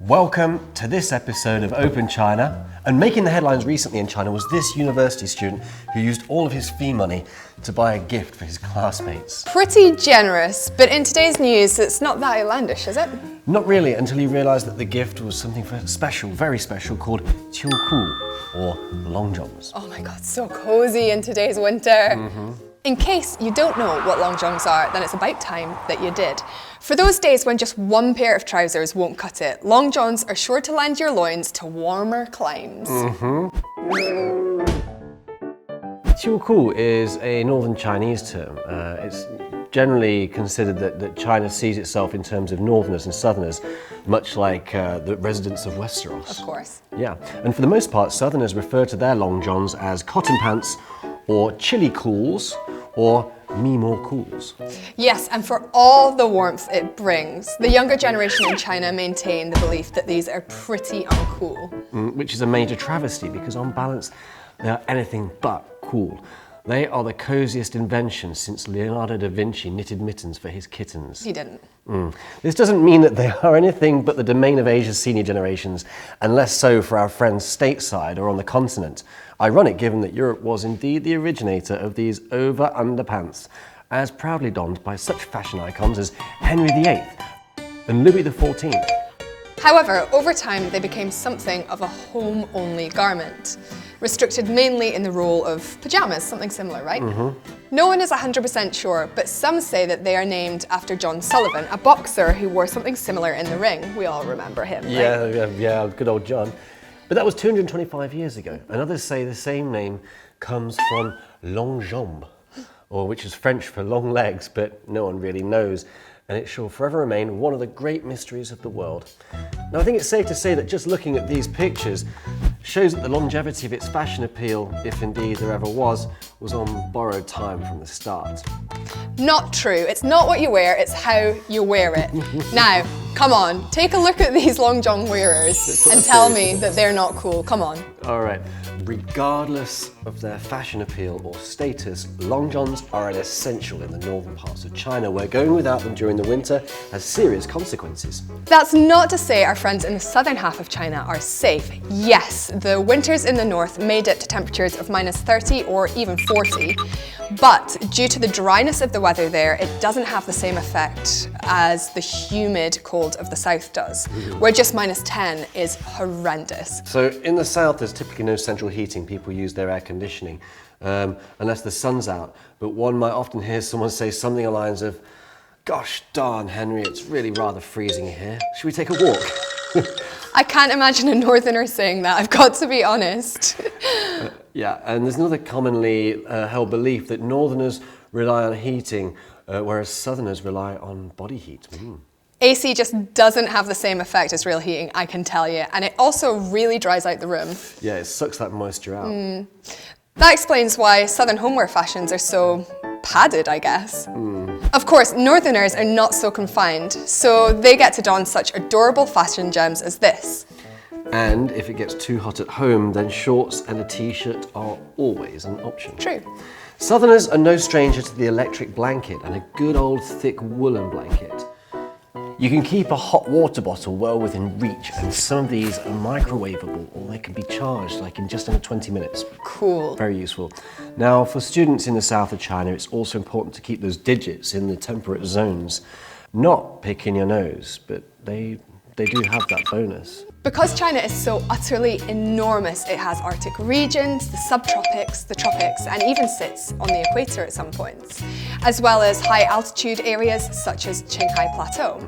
Welcome to this episode of Open China. And making the headlines recently in China was this university student who used all of his fee money to buy a gift for his classmates. Pretty generous, but in today's news, it's not that outlandish, is it? Not really, until he realised that the gift was something special, very special, called qiuku, or long johns. Oh my god, so cozy in today's winter. In case you don't know what long johns are, then it's about time that you did. For those days when just one pair of trousers won't cut it, long johns are sure to lend your loins to warmer climes. Qiuku is a northern Chinese term. It's generally considered that China sees itself in terms of northerners and southerners, much like the residents of Westeros. Of course. Yeah, and for the most part, southerners refer to their long johns as cotton pants, or chili cools, or Mimo cools. Yes, and for all the warmth it brings, the younger generation in China maintain the belief that these are pretty uncool. Which is a major travesty, because on balance, they are anything but cool. They are the coziest invention since Leonardo da Vinci knitted mittens for his kittens. He didn't. This doesn't mean that they are anything but the domain of Asia's senior generations, and less so for our friends stateside or on the continent. Ironic, given that Europe was indeed the originator of these over-underpants, as proudly donned by such fashion icons as Henry VIII and Louis XIV. However, over time they became something of a home-only garment, restricted mainly in the role of pajamas, something similar, right? No one is 100% sure, but some say that they are named after John Sullivan, a boxer who wore something similar in the ring. We all remember him, right? Yeah, good old John. But that was 225 years ago, and others say the same name comes from long jambe, or which is French for long legs, but no one really knows. And it shall forever remain one of the great mysteries of the world. Now, I think it's safe to say that just looking at these pictures shows that the longevity of its fashion appeal, if indeed there ever was on borrowed time from the start. Not true. It's not what you wear, it's how you wear it. Now, come on, take a look at these long john wearers and tell me that they're not cool. Come on. All right. Regardless of their fashion appeal or status, long johns are an essential in the northern parts of China, where going without them during the winter has serious consequences. That's not to say our friends in the southern half of China are safe. Yes, the winters in the north may dip to temperatures of -30 or even 40, but due to the dryness of the weather there, it doesn't have the same effect as the humid cold of the south does, where just -10 is horrendous. So in the south, there's typically no central heating. People use their air conditioning, unless the sun's out. But one might often hear someone say something along the lines of, "Gosh darn, Henry, it's really rather freezing here. Should we take a walk?" I can't imagine a northerner saying that, I've got to be honest. Yeah, and there's another commonly held belief that northerners rely on heating, whereas southerners rely on body heat. AC just doesn't have the same effect as real heating, I can tell you, and it also really dries out the room. Yeah, it sucks that moisture out. That explains why southern homeware fashions are so padded, I guess. Of course, northerners are not so confined, so they get to don such adorable fashion gems as this. And if it gets too hot at home, then shorts and a t-shirt are always an option. True. Southerners are no stranger to the electric blanket and a good old thick woolen blanket. You can keep a hot water bottle well within reach, and some of these are microwavable, or they can be charged like in just under 20 minutes. Cool. Very useful. Now, for students in the south of China, it's also important to keep those digits in the temperate zones. Not picking your nose, but they do have that bonus. Because China is so utterly enormous, it has Arctic regions, the subtropics, the tropics, and even sits on the equator at some points, as well as high altitude areas such as Qinghai Plateau,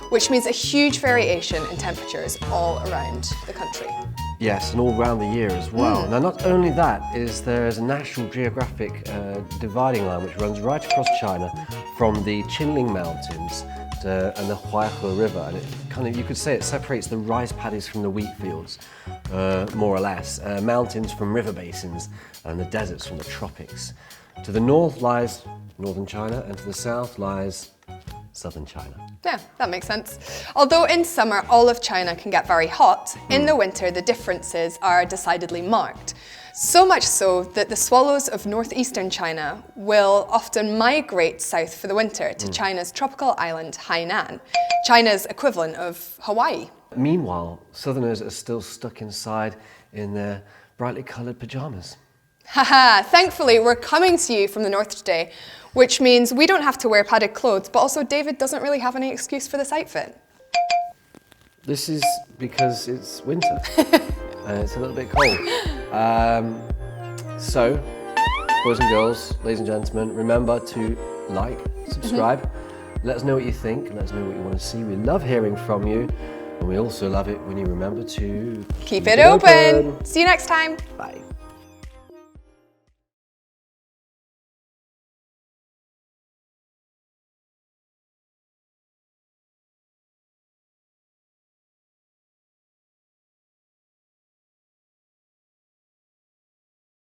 which means a huge variation in temperatures all around the country. Yes, and all around the year as well. Now, not only that, there's a National Geographic dividing line which runs right across China from the Qinling Mountains and the Huaihe River, and you could say it separates the rice paddies from the wheat fields, more or less, mountains from river basins, and the deserts from the tropics. To the north lies northern China, and to the south lies southern China. Yeah, that makes sense. Although in summer all of China can get very hot, in the winter the differences are decidedly marked. So much so that the swallows of northeastern China will often migrate south for the winter to China's tropical island Hainan, China's equivalent of Hawaii. Meanwhile, Southerners are still stuck inside in their brightly coloured pyjamas. Haha, thankfully we're coming to you from the north today, which means we don't have to wear padded clothes, but also David doesn't really have any excuse for this outfit. This is because it's winter and it's a little bit cold. So, boys and girls, ladies and gentlemen, remember to like, subscribe, let us know what you think, let us know what you want to see. We love hearing from you, and we also love it when you remember to Keep it open. See you next time. Bye.